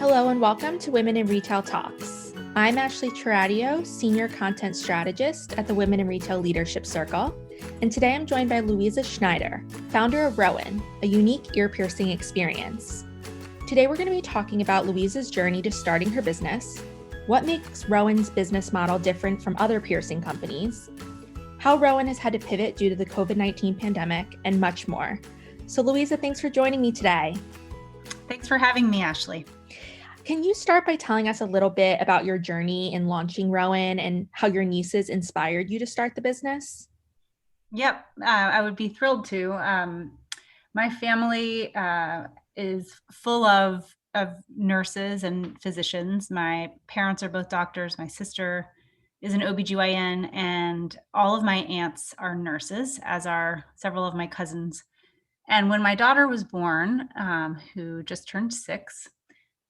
Hello and welcome to Women in Retail Talks. I'm Ashley Chiradio, Senior Content Strategist at the Women in Retail Leadership Circle, and today I'm joined by Louisa Schneider, founder of Rowan, a unique ear piercing experience. Today we're going to be talking about Louisa's journey to starting her business, what makes Rowan's business model different from other piercing companies, how Rowan has had to pivot due to the COVID-19 pandemic, and much more. So Louisa, thanks for joining me today. Thanks for having me, Ashley. Can you start by telling us a little bit about your journey in launching Rowan and how your nieces inspired you to start the business? Yep, I would be thrilled to. My family is full of nurses and physicians. My parents are both doctors. My sister is an OBGYN, and all of my aunts are nurses, as are several of my cousins. And when my daughter was born, who just turned 6,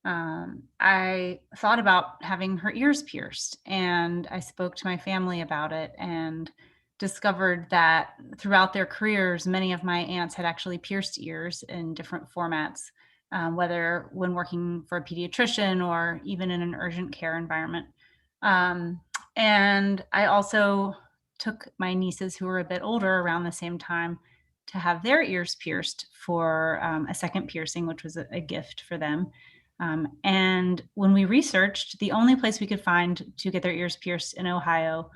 I thought about having her ears pierced, and I spoke to my family about it and discovered that throughout their careers, many of my aunts had actually pierced ears in different formats, whether when working for a pediatrician or even in an urgent care environment. And I also took my nieces, who were a bit older, around the same time to have their ears pierced for a second piercing, which was a gift for them. And when we researched, the only place we could find to get their ears pierced in Ohio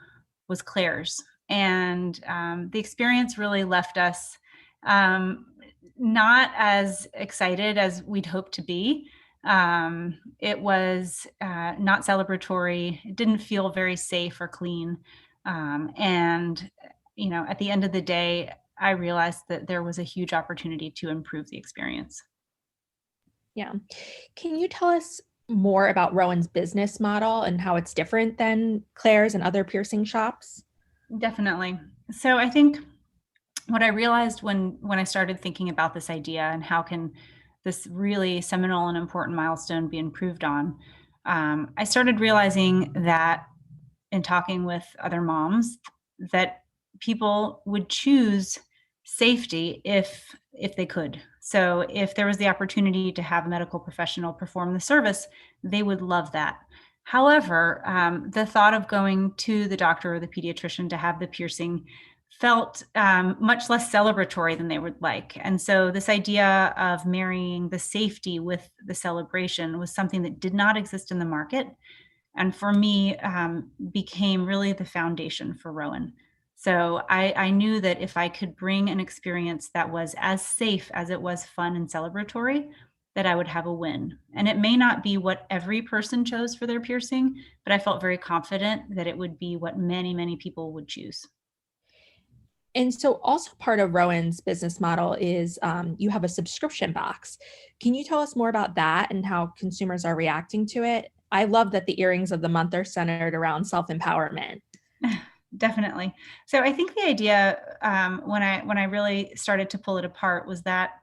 was Claire's. And the experience really left us not as excited as we'd hoped to be. It was not celebratory. It didn't feel very safe or clean. And, at the end of the day, I realized that there was a huge opportunity to improve the experience. Yeah. Can you tell us more about Rowan's business model and how it's different than Claire's and other piercing shops? Definitely. So I think what I realized when I started thinking about this idea and how can this really seminal and important milestone be improved on, I started realizing that in talking with other moms, that people would choose safety if they could. So if there was the opportunity to have a medical professional perform the service, they would love that. However, the thought of going to the doctor or the pediatrician to have the piercing felt much less celebratory than they would like. And so this idea of marrying the safety with the celebration was something that did not exist in the market. And for me, became really the foundation for Rowan. So I knew that if I could bring an experience that was as safe as it was fun and celebratory, that I would have a win. And it may not be what every person chose for their piercing, but I felt very confident that it would be what many, many people would choose. And so also part of Rowan's business model is you have a subscription box. Can you tell us more about that and how consumers are reacting to it? I love that the earrings of the month are centered around self-empowerment. Definitely. So I think the idea when I really started to pull it apart was that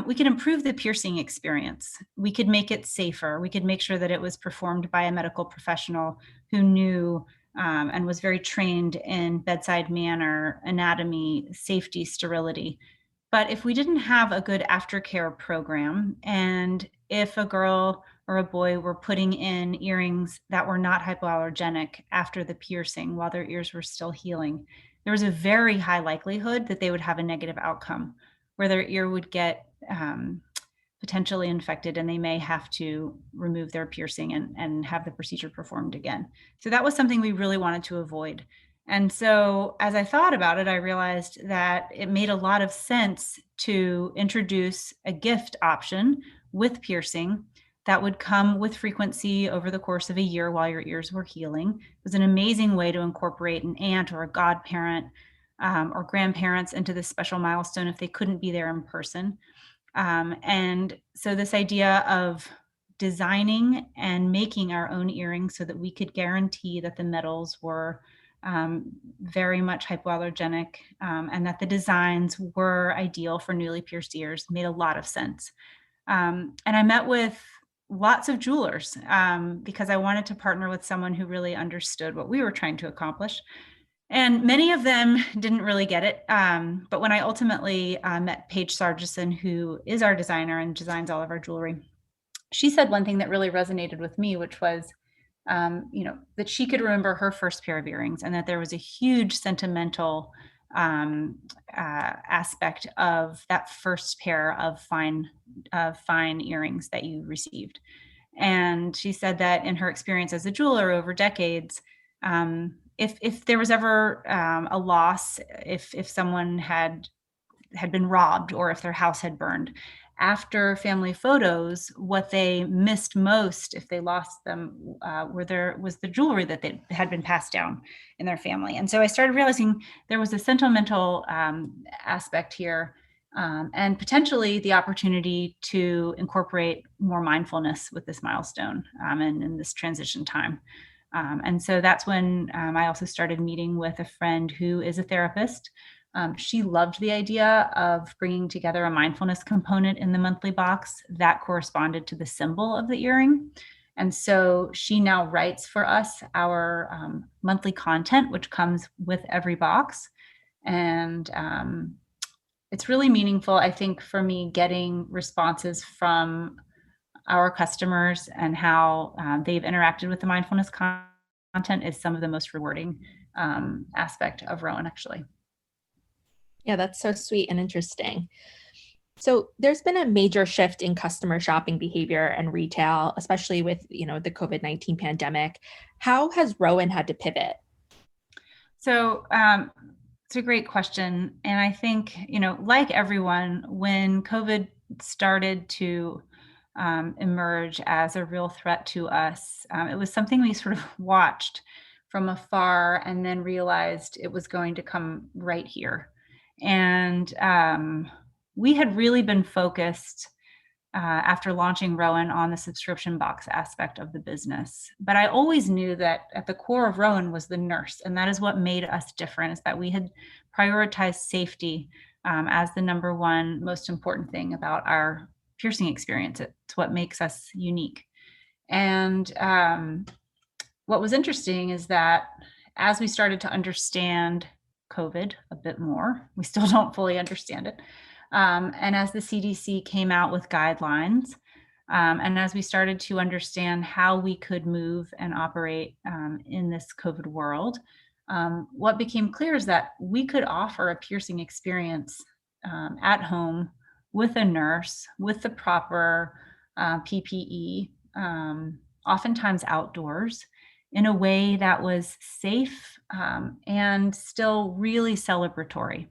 we could improve the piercing experience. We could make it safer. We could make sure that it was performed by a medical professional who knew and was very trained in bedside manner, anatomy, safety, sterility. But if we didn't have a good aftercare program, and if a girl or a boy were putting in earrings that were not hypoallergenic after the piercing while their ears were still healing, there was a very high likelihood that they would have a negative outcome where their ear would get potentially infected and they may have to remove their piercing and have the procedure performed again. So that was something we really wanted to avoid. And so as I thought about it, I realized that it made a lot of sense to introduce a gift option with piercing that would come with frequency over the course of a year while your ears were healing. It was an amazing way to incorporate an aunt or a godparent or grandparents into this special milestone if they couldn't be there in person. And so this idea of designing and making our own earrings so that we could guarantee that the metals were very much hypoallergenic and that the designs were ideal for newly pierced ears made a lot of sense. And I met with lots of jewelers because I wanted to partner with someone who really understood what we were trying to accomplish. And many of them didn't really get it. But when I ultimately met Paige Sargison, who is our designer and designs all of our jewelry, she said one thing that really resonated with me, which was, that she could remember her first pair of earrings, and that there was a huge sentimental aspect of that first pair of fine earrings that you received. And she said that in her experience as a jeweler over decades, if there was ever a loss, if someone had been robbed or if their house had burned, after family photos, what they missed most if they lost them was the jewelry that they had been passed down in their family. And so I started realizing there was a sentimental aspect here, and potentially the opportunity to incorporate more mindfulness with this milestone and in this transition time. And so that's when I also started meeting with a friend who is a therapist. She loved the idea of bringing together a mindfulness component in the monthly box that corresponded to the symbol of the earring. And so she now writes for us our monthly content, which comes with every box. And it's really meaningful, I think, for me, getting responses from our customers and how they've interacted with the mindfulness content is some of the most rewarding aspect of Rowan, actually. Yeah, that's so sweet and interesting. So there's been a major shift in customer shopping behavior and retail, especially with, the COVID-19 pandemic. How has Rowan had to pivot? So it's a great question. And I think, like everyone, when COVID started to emerge as a real threat to us, it was something we sort of watched from afar and then realized it was going to come right here. And we had really been focused after launching Rowan on the subscription box aspect of the business. But I always knew that at the core of Rowan was the nurse. And that is what made us different, is that we had prioritized safety as the number one most important thing about our piercing experience. It's what makes us unique. And what was interesting is that as we started to understand COVID a bit more, we still don't fully understand it. And as the CDC came out with guidelines, and as we started to understand how we could move and operate in this COVID world, what became clear is that we could offer a piercing experience at home with a nurse, with the proper PPE, oftentimes outdoors, in a way that was safe and still really celebratory.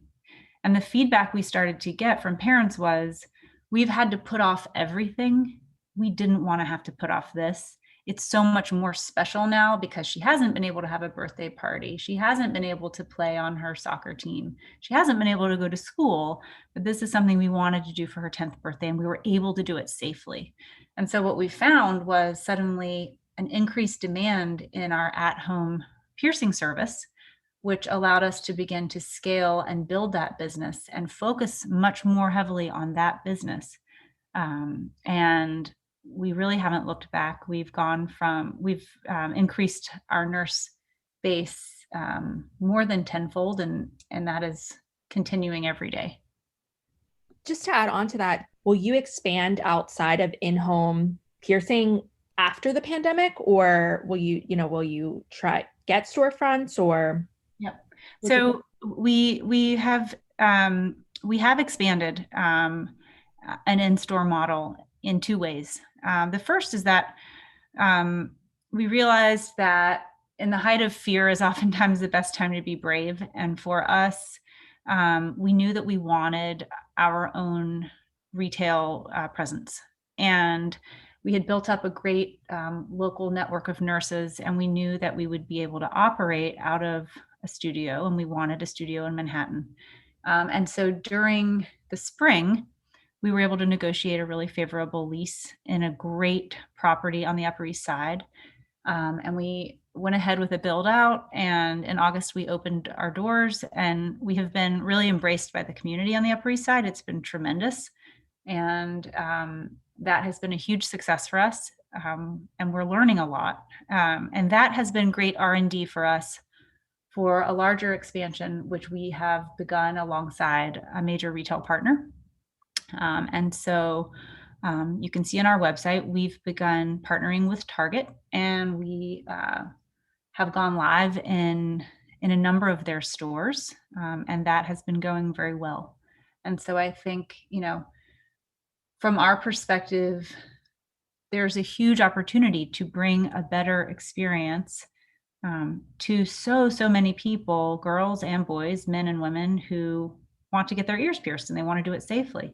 And the feedback we started to get from parents was, we've had to put off everything. We didn't want to have to put off this. It's so much more special now because she hasn't been able to have a birthday party. She hasn't been able to play on her soccer team. She hasn't been able to go to school, but this is something we wanted to do for her 10th birthday, and we were able to do it safely. And so what we found was suddenly an increased demand in our at-home piercing service, which allowed us to begin to scale and build that business and focus much more heavily on that business. And we really haven't looked back. We've increased our nurse base more than tenfold, and that is continuing every day. Just to add on to that, will you expand outside of in-home piercing after the pandemic, or will you try get storefronts or? Yep. So we have expanded an in-store model in two ways. The first is that we realized that in the height of fear is oftentimes the best time to be brave. And for us, we knew that we wanted our own retail presence. And we had built up a great local network of nurses, and we knew that we would be able to operate out of a studio, and we wanted a studio in Manhattan. And so during the spring, we were able to negotiate a really favorable lease in a great property on the Upper East Side. And we went ahead with a build out, and in August we opened our doors, and we have been really embraced by the community on the Upper East Side. It's been tremendous. And that has been a huge success for us. And we're learning a lot. And that has been great R&D for us for a larger expansion, which we have begun alongside a major retail partner. And so You can see on our website, we've begun partnering with Target, and we have gone live in a number of their stores, and that has been going very well. And so I think, from our perspective, there's a huge opportunity to bring a better experience to so many people, girls and boys, men and women, who want to get their ears pierced and they want to do it safely.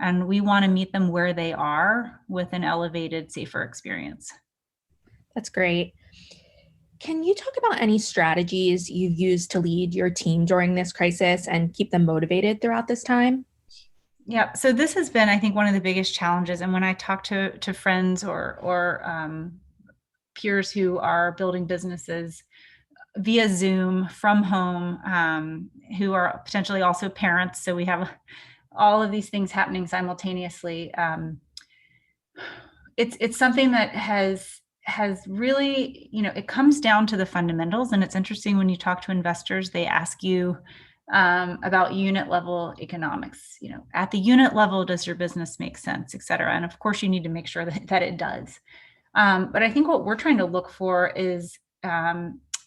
And we want to meet them where they are with an elevated, safer experience. That's great. Can you talk about any strategies you've used to lead your team during this crisis and keep them motivated throughout this time? Yeah, so this has been, I think, one of the biggest challenges. And when I talk to friends or peers who are building businesses via Zoom from home, who are potentially also parents, so we have all of these things happening simultaneously. It's something that has really, it comes down to the fundamentals. And it's interesting when you talk to investors, they ask you about unit level economics. At the unit level, does your business make sense, et cetera? And of course, you need to make sure that it does. But I think what we're trying to look for is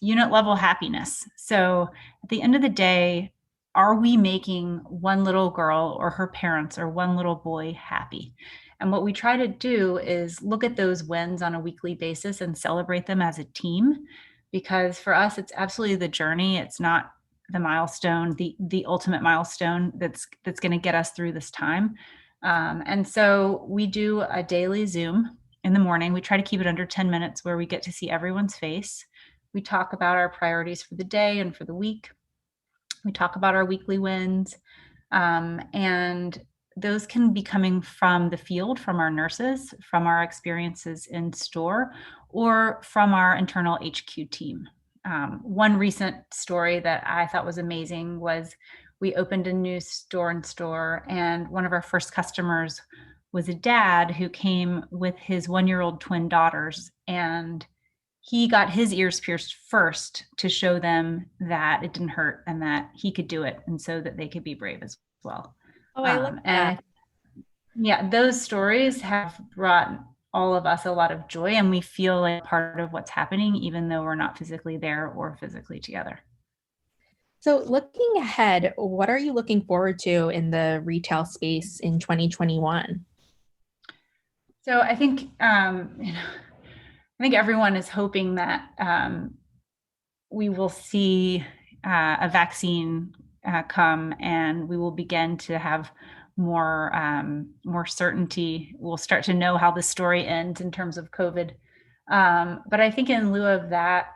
unit level happiness. So at the end of the day, are we making one little girl or her parents or one little boy happy? And what we try to do is look at those wins on a weekly basis and celebrate them as a team, because for us, it's absolutely the journey. It's not the milestone, the ultimate milestone that's going to get us through this time. And so we do a daily Zoom in the morning. We try to keep it under 10 minutes where we get to see everyone's face. We talk about our priorities for the day and for the week. We talk about our weekly wins. And those can be coming from the field, from our nurses, from our experiences in store, or from our internal HQ team. One recent story that I thought was amazing was we opened a new store, and one of our first customers was a dad who came with his 1-year-old twin daughters, and he got his ears pierced first to show them that it didn't hurt and that he could do it, and so that they could be brave as well. Oh, I love that. Yeah, those stories have brought all of us a lot of joy, and we feel like part of what's happening, even though we're not physically there or physically together. So looking ahead, what are you looking forward to in the retail space in 2021? So I think, I think everyone is hoping that we will see a vaccine come, and we will begin to have more certainty. We'll start to know how the story ends in terms of COVID. But I think in lieu of that,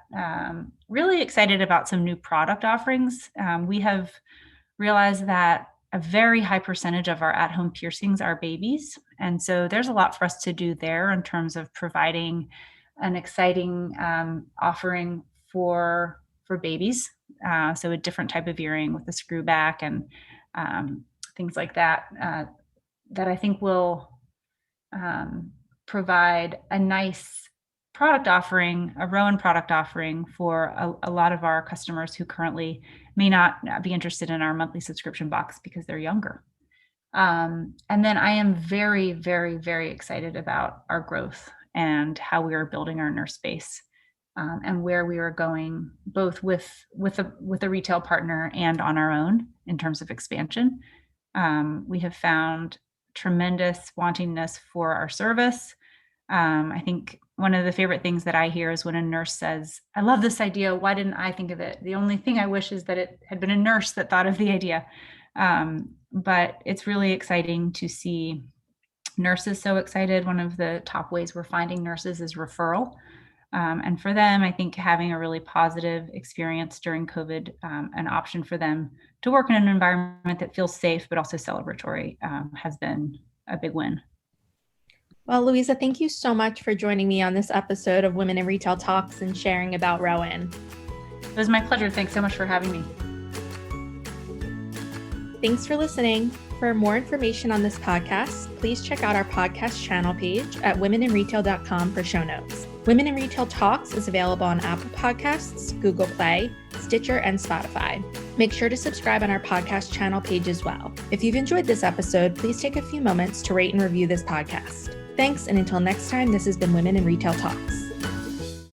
really excited about some new product offerings. We have realized that a very high percentage of our at-home piercings are babies. And so there's a lot for us to do there in terms of providing an exciting offering for babies. So a different type of earring with a screw back and things like that, that I think will provide a nice product offering, a Rowan product offering for a lot of our customers who currently may not be interested in our monthly subscription box because they're younger. And then I am very, very, very excited about our growth and how we are building our nurse base, and where we are going, both with a retail partner and on our own in terms of expansion. We have found tremendous wantingness for our service. I think one of the favorite things that I hear is when a nurse says, "I love this idea. Why didn't I think of it? The only thing I wish is that it had been a nurse that thought of the idea." But it's really exciting to see nurses so excited. One of the top ways we're finding nurses is referral. And for them, I think having a really positive experience during COVID, an option for them to work in an environment that feels safe but also celebratory, has been a big win. Well, Louisa, thank you so much for joining me on this episode of Women in Retail Talks and sharing about Rowan. It was my pleasure. Thanks so much for having me. Thanks for listening. For more information on this podcast, please check out our podcast channel page at womeninretail.com for show notes. Women in Retail Talks is available on Apple Podcasts, Google Play, Stitcher, and Spotify. Make sure to subscribe on our podcast channel page as well. If you've enjoyed this episode, please take a few moments to rate and review this podcast. Thanks, and until next time, this has been Women in Retail Talks.